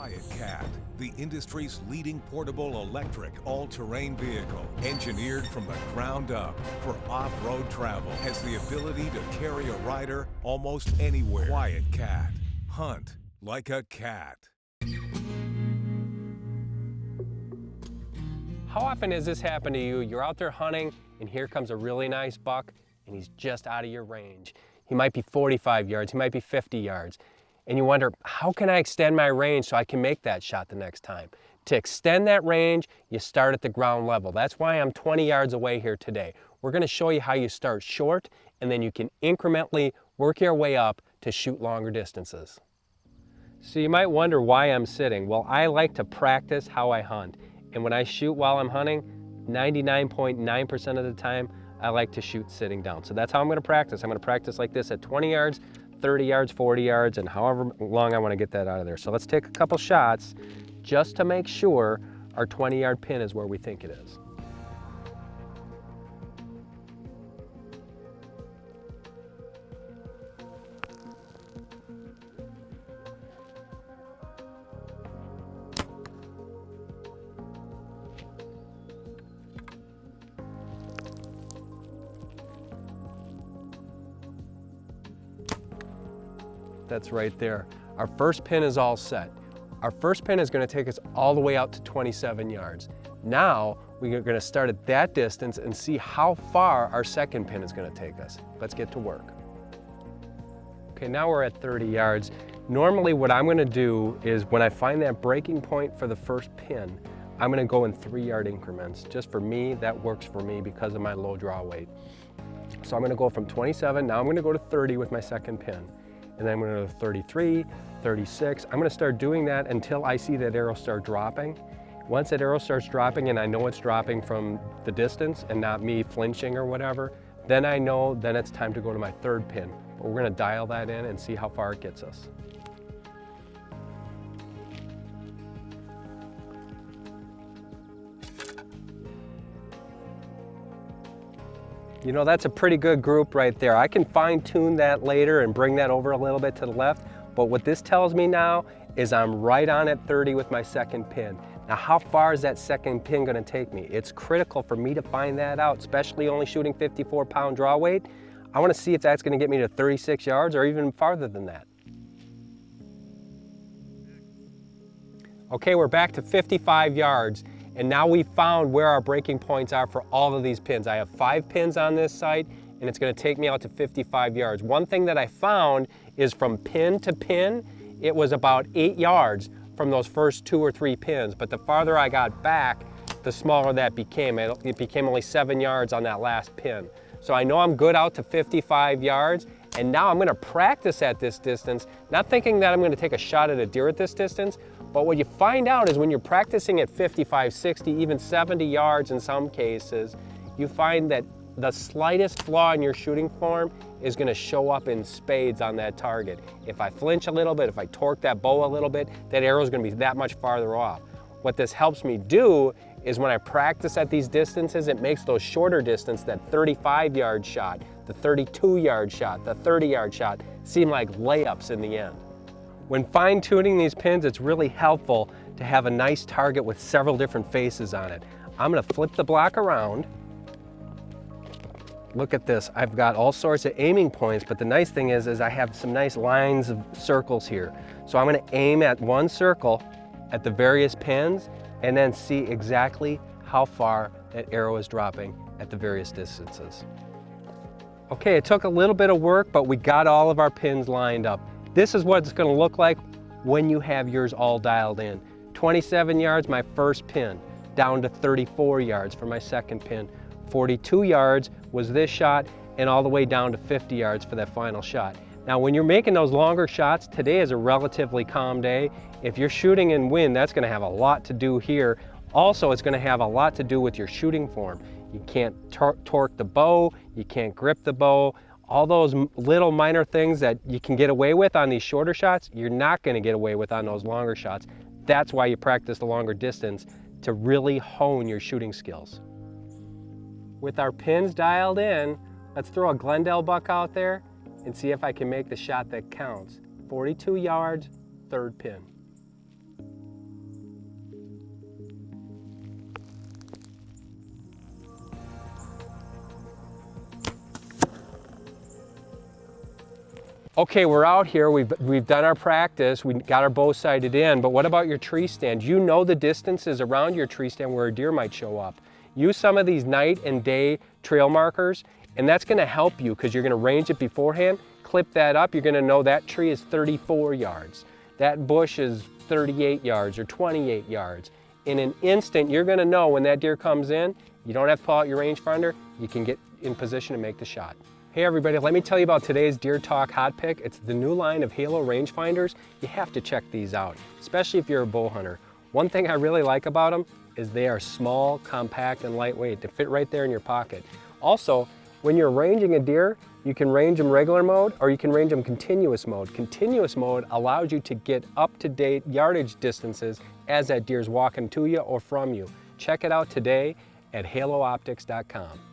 Quiet Cat, the industry's leading portable electric all-terrain vehicle, engineered from the ground up for off-road travel, has the ability to carry a rider almost anywhere. Quiet Cat, hunt like a cat. How often has this happened to you? You're out there hunting and here comes a really nice buck and he's just out of your range. He might be 45 yards, he might be 50 yards. And you wonder, how can I extend my range so I can make that shot the next time? To extend that range, you start at the ground level. That's why I'm 20 yards away here today. We're going to show you how you start short and then you can incrementally work your way up to shoot longer distances. So you might wonder why I'm sitting. Well, I like to practice how I hunt. And when I shoot while I'm hunting, 99.9% of the time, I like to shoot sitting down. So that's how I'm going to practice. I'm going to practice like this at 20 yards, 30 yards, 40 yards, and however long I want to get that out of there. So let's take a couple shots just to make sure our 20-yard pin is where we think it is. That's right there. Our first pin is all set. Our first pin is going to take us all the way out to 27 yards. Now we're going to start at that distance and see how far our second pin is going to take us. Let's get to work. Okay, now we're at 30 yards. Normally what I'm going to do is when I find that breaking point for the first pin, I'm going to go in 3-yard increments. Just for me, that works for me because of my low draw weight. So I'm going to go from 27, now I'm going to go to 30 with my second pin. And then I'm going to go to 33, 36. I'm going to start doing that until I see that arrow start dropping. Once that arrow starts dropping and I know it's dropping from the distance and not me flinching or whatever, then I know then it's time to go to my third pin. But we're going to dial that in and see how far it gets us. You know, that's a pretty good group right there. I can fine tune that later and bring that over a little bit to the left, but what this tells me now is I'm right on at 30 with my second pin. Now, how far is that second pin gonna take me? It's critical for me to find that out, especially only shooting 54-pound draw weight. I wanna see if that's gonna get me to 36 yards or even farther than that. Okay, we're back to 55 yards. And now we've found where our breaking points are for all of these pins. I have 5 pins on this site and it's going to take me out to 55 yards. One thing that I found is from pin to pin, it was about 8 yards from those first 2 or 3 pins. But the farther I got back, the smaller that became. It became only 7 yards on that last pin. So I know I'm good out to 55 yards. And now I'm going to practice at this distance, not thinking that I'm going to take a shot at a deer at this distance, but what you find out is when you're practicing at 55, 60, even 70 yards in some cases, you find that the slightest flaw in your shooting form is going to show up in spades on that target. If I flinch a little bit, if I torque that bow a little bit, that arrow is going to be that much farther off. What this helps me do is when I practice at these distances, it makes those shorter distance, that 35-yard shot, the 32-yard shot, the 30-yard shot, seem like layups in the end. When fine-tuning these pins, it's really helpful to have a nice target with several different faces on it. I'm going to flip the block around. Look at this. I've got all sorts of aiming points, but the nice thing is I have some nice lines of circles here. So I'm going to aim at one circle at the various pins and then see exactly how far that arrow is dropping at the various distances. Okay, it took a little bit of work, but we got all of our pins lined up. This is what it's going to look like when you have yours all dialed in. 27 yards, my first pin, down to 34 yards for my second pin. 42 yards was this shot, and all the way down to 50 yards for that final shot. Now, when you're making those longer shots, today is a relatively calm day. If you're shooting in wind, that's going to have a lot to do here. Also, it's going to have a lot to do with your shooting form. You can't torque the bow, you can't grip the bow. All those little minor things that you can get away with on these shorter shots, you're not going to get away with on those longer shots. That's why you practice the longer distance, to really hone your shooting skills. With our pins dialed in, let's throw a Glendale buck out there and see if I can make the shot that counts. 42 yards, third pin. Okay, we're out here, we've done our practice, we got our bow sighted in, but what about your tree stand? You know the distances around your tree stand where a deer might show up. Use some of these night and day trail markers, and that's gonna help you because you're gonna range it beforehand, clip that up, you're gonna know that tree is 34 yards. That bush is 38 yards or 28 yards. In an instant, you're gonna know when that deer comes in, you don't have to pull out your rangefinder, you can get in position to make the shot. Hey everybody, let me tell you about today's Deer Talk Hot Pick. It's the new line of Halo rangefinders. You have to check these out, especially if you're a bow hunter. One thing I really like about them is they are small, compact, and lightweight. They fit right there in your pocket. Also, when you're ranging a deer, you can range them regular mode or you can range them continuous mode. Continuous mode allows you to get up-to-date yardage distances as that deer's walking to you or from you. Check it out today at halooptics.com.